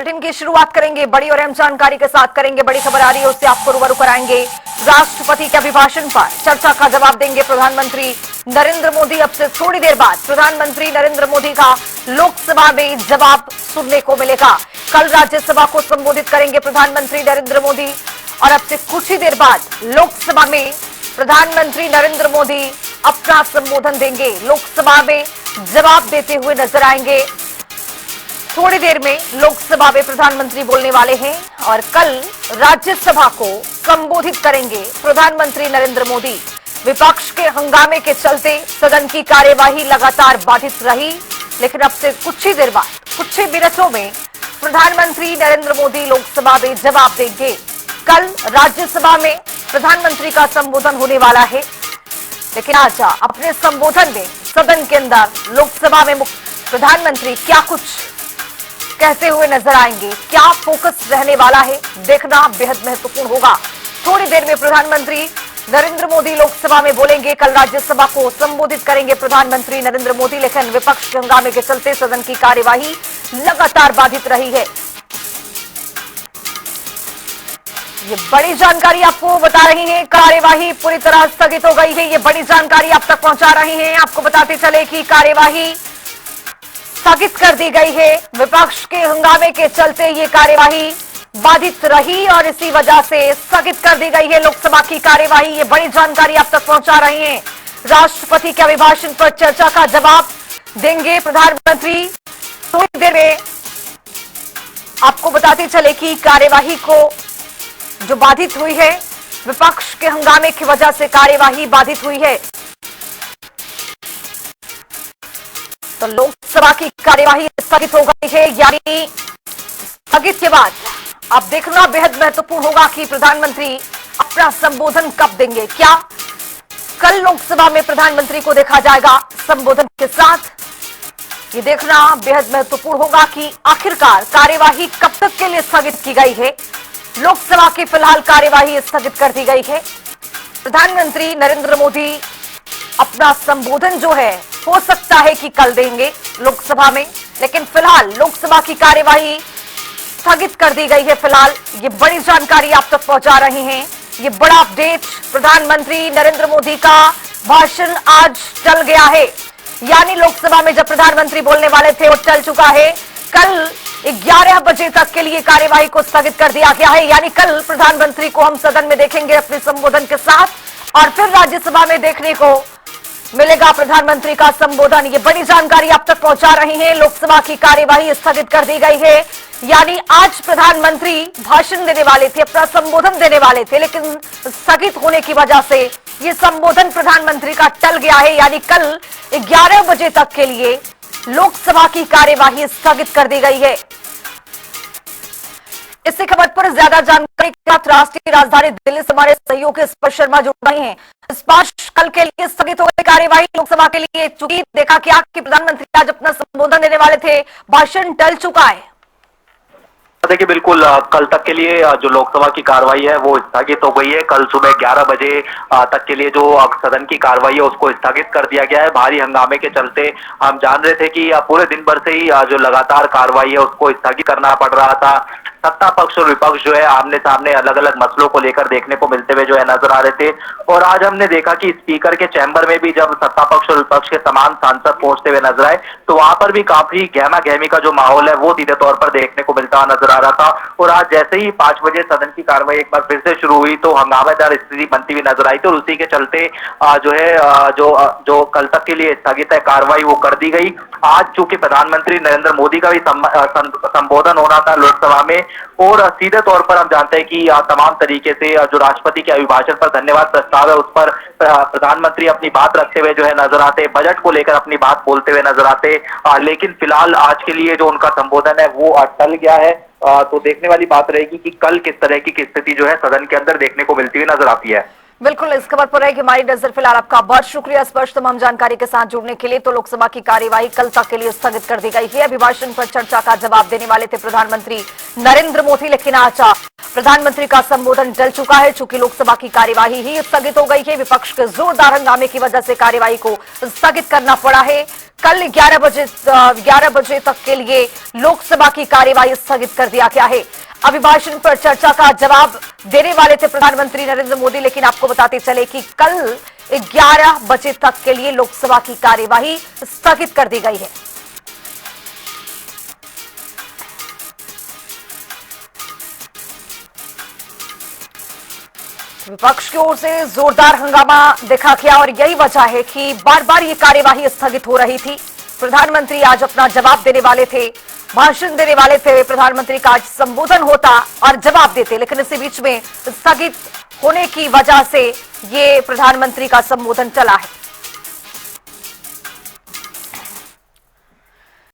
Bulletin की शुरुआत करेंगे बड़ी और अहम जानकारी के साथ। करेंगे बड़ी खबर आ रही है उससे आपको रूबरू कराएंगे। राष्ट्रपति के अभिभाषण पर चर्चा का जवाब देंगे प्रधानमंत्री नरेंद्र मोदी। अब से थोड़ी देर बाद प्रधानमंत्री नरेंद्र मोदी का लोकसभा में जवाब सुनने को मिलेगा। कल राज्यसभा को संबोधित करेंगे प्रधानमंत्री नरेंद्र मोदी और अब से कुछ ही देर बाद लोकसभा में प्रधानमंत्री नरेंद्र मोदी अपना संबोधन देंगे। लोकसभा में जवाब देते हुए नजर आएंगे। थोड़ी देर में लोकसभा में प्रधानमंत्री बोलने वाले हैं और कल राज्यसभा को संबोधित करेंगे प्रधानमंत्री नरेंद्र मोदी। विपक्ष के हंगामे के चलते सदन की कार्यवाही लगातार बाधित रही, लेकिन अब से कुछ ही देर बाद, कुछ ही मिनटों में प्रधानमंत्री नरेंद्र मोदी लोकसभा में जवाब देंगे। कल राज्यसभा में प्रधानमंत्री का संबोधन होने वाला है, लेकिन आज अपने संबोधन में सदन के अंदर लोकसभा में प्रधानमंत्री क्या कुछ कहते हुए नजर आएंगे, क्या फोकस रहने वाला है, देखना बेहद महत्वपूर्ण होगा। थोड़ी देर में प्रधानमंत्री नरेंद्र मोदी लोकसभा में बोलेंगे। कल राज्यसभा को संबोधित करेंगे प्रधानमंत्री नरेंद्र मोदी, लेकिन विपक्ष के हंगामे के चलते सदन की कार्यवाही लगातार बाधित रही है। ये बड़ी जानकारी आपको बता रही है। कार्यवाही पूरी तरह स्थगित हो गई है, ये बड़ी जानकारी आप तक पहुंचा रही है। आपको बताते चले कि कार्यवाही स्थगित कर दी गई है। विपक्ष के हंगामे के चलते ये कार्यवाही बाधित रही और इसी वजह से स्थगित कर दी गई है लोकसभा की कार्यवाही। ये बड़ी जानकारी आप तक पहुंचा रही हैं। राष्ट्रपति के अभिभाषण पर चर्चा का जवाब देंगे प्रधानमंत्री। थोड़ी देर में आपको बताते चले कि कार्यवाही को जो बाधित हुई है, विपक्ष के हंगामे की वजह से कार्यवाही बाधित हुई है। तो लोकसभा की कार्यवाही स्थगित हो गई है, यानी स्थगित के बाद अब देखना बेहद महत्वपूर्ण होगा कि प्रधानमंत्री अपना संबोधन कब देंगे। क्या कल लोकसभा में प्रधानमंत्री को देखा जाएगा संबोधन के साथ? ये देखना बेहद महत्वपूर्ण होगा कि आखिरकार कार्यवाही कब तक के लिए स्थगित की गई है। लोकसभा की फिलहाल कार्यवाही स्थगित कर दी गई है। प्रधानमंत्री नरेंद्र मोदी अपना संबोधन जो है हो सकता है कि कल देंगे लोकसभा में, लेकिन फिलहाल लोकसभा की कार्यवाही स्थगित कर दी गई है। फिलहाल ये बड़ी जानकारी आप तक पहुंचा रहे हैं। ये बड़ा अपडेट, प्रधानमंत्री नरेंद्र मोदी का भाषण आज टल गया है, यानी लोकसभा में जब प्रधानमंत्री बोलने वाले थे वो टल चुका है। कल 11 बजे तक के लिए कार्यवाही को स्थगित कर दिया गया है, यानी कल प्रधानमंत्री को हम सदन में देखेंगे अपने संबोधन के साथ और फिर राज्यसभा में देखने को मिलेगा प्रधानमंत्री का संबोधन। ये बड़ी जानकारी आप तक पहुंचा रही हैं। लोकसभा की कार्यवाही स्थगित कर दी गई है, यानी आज प्रधानमंत्री भाषण देने वाले थे, अपना संबोधन देने वाले थे, लेकिन स्थगित होने की वजह से ये संबोधन प्रधानमंत्री का टल गया है, यानी कल 11 बजे तक के लिए लोकसभा की कार्यवाही स्थगित कर दी गई है। इसी खबर पर ज्यादा जानकारी के साथ राष्ट्रीय राजधानी दिल्ली से हमारे सहयोगी स्पर्श शर्मा जुड़ रहे हैं। स्पर्श, कल के लिए स्थगित हो गई कार्यवाही लोकसभा के लिए, चूंकि देखा क्या कि प्रधानमंत्री आज अपना संबोधन देने वाले थे, भाषण टल चुका है। देखिए बिल्कुल कल तक के लिए जो लोकसभा की कार्रवाई है वो स्थगित हो गई है। कल सुबह 11 बजे तक के लिए जो सदन की कार्रवाई है उसको स्थगित कर दिया गया है। भारी हंगामे के चलते हम जान रहे थे कि पूरे दिन भर से ही जो लगातार कार्रवाई है उसको स्थगित करना पड़ रहा था। सत्ता पक्ष और विपक्ष जो है आमने सामने अलग अलग मसलों को लेकर देखने को मिलते हुए जो है नजर आ रहे थे। और आज हमने देखा कि स्पीकर के चैम्बर में भी जब सत्ता पक्ष और विपक्ष के तमाम सांसद पहुंचते हुए नजर आए तो वहां पर भी काफी गहमा गहमी का जो माहौल है वो सीधे तौर पर देखने को मिलता नजर आ रहा था। और आज जैसे ही 5 बजे सदन की कार्रवाई एक बार फिर से शुरू हुई तो हंगामेदार स्थिति बनती हुई नजर आई थी और उसी के चलते जो है जो कल तक के लिए स्थगित है कार्रवाई वो कर दी गई। आज चूंकि प्रधानमंत्री नरेंद्र मोदी का भी संबोधन होना था लोकसभा में और सीधे तौर पर हम जानते हैं कि तमाम तरीके से जो राष्ट्रपति के अभिभाषण पर धन्यवाद प्रस्ताव है उस पर प्रधानमंत्री अपनी बात रखते हुए जो है नजर आते, बजट को लेकर अपनी बात बोलते हुए नजर आते। लेकिन फिलहाल आज के लिए जो उनका संबोधन है वो टल गया है। तो देखने वाली बात रहेगी कि कल किस तरह की स्थिति जो है सदन के अंदर देखने को मिलती हुई नजर आती है। बिल्कुल, इस खबर पर रहेगी हमारी नजर। फिलहाल आपका बहुत शुक्रिया स्पर्श तमाम जानकारी के साथ जुड़ने के लिए। तो लोकसभा की कार्यवाही कल तक के लिए स्थगित कर दी गई है। अभिभाषण पर चर्चा का जवाब देने वाले थे प्रधानमंत्री नरेंद्र मोदी, लेकिन आज प्रधानमंत्री का संबोधन टल चुका है। चूंकि लोकसभा की कार्यवाही ही स्थगित हो गई है, विपक्ष के जोरदार हंगामे की वजह से कार्यवाही को स्थगित करना पड़ा है। कल 11 बजे तक के लिए लोकसभा की कार्यवाही स्थगित कर दिया गया है। अभिभाषण पर चर्चा का जवाब देने वाले थे प्रधानमंत्री नरेंद्र मोदी, लेकिन आपको बताते चले कि कल 11 बजे तक के लिए लोकसभा की कार्यवाही स्थगित कर दी गई है। विपक्ष की ओर से जोरदार हंगामा देखा गया और यही वजह है कि बार बार ये कार्यवाही स्थगित हो रही थी। प्रधानमंत्री आज अपना जवाब देने वाले थे, भाषण देने वाले थे। प्रधानमंत्री का आज संबोधन होता और जवाब देते, लेकिन इसी बीच में स्थगित होने की वजह से ये प्रधानमंत्री का संबोधन चला है।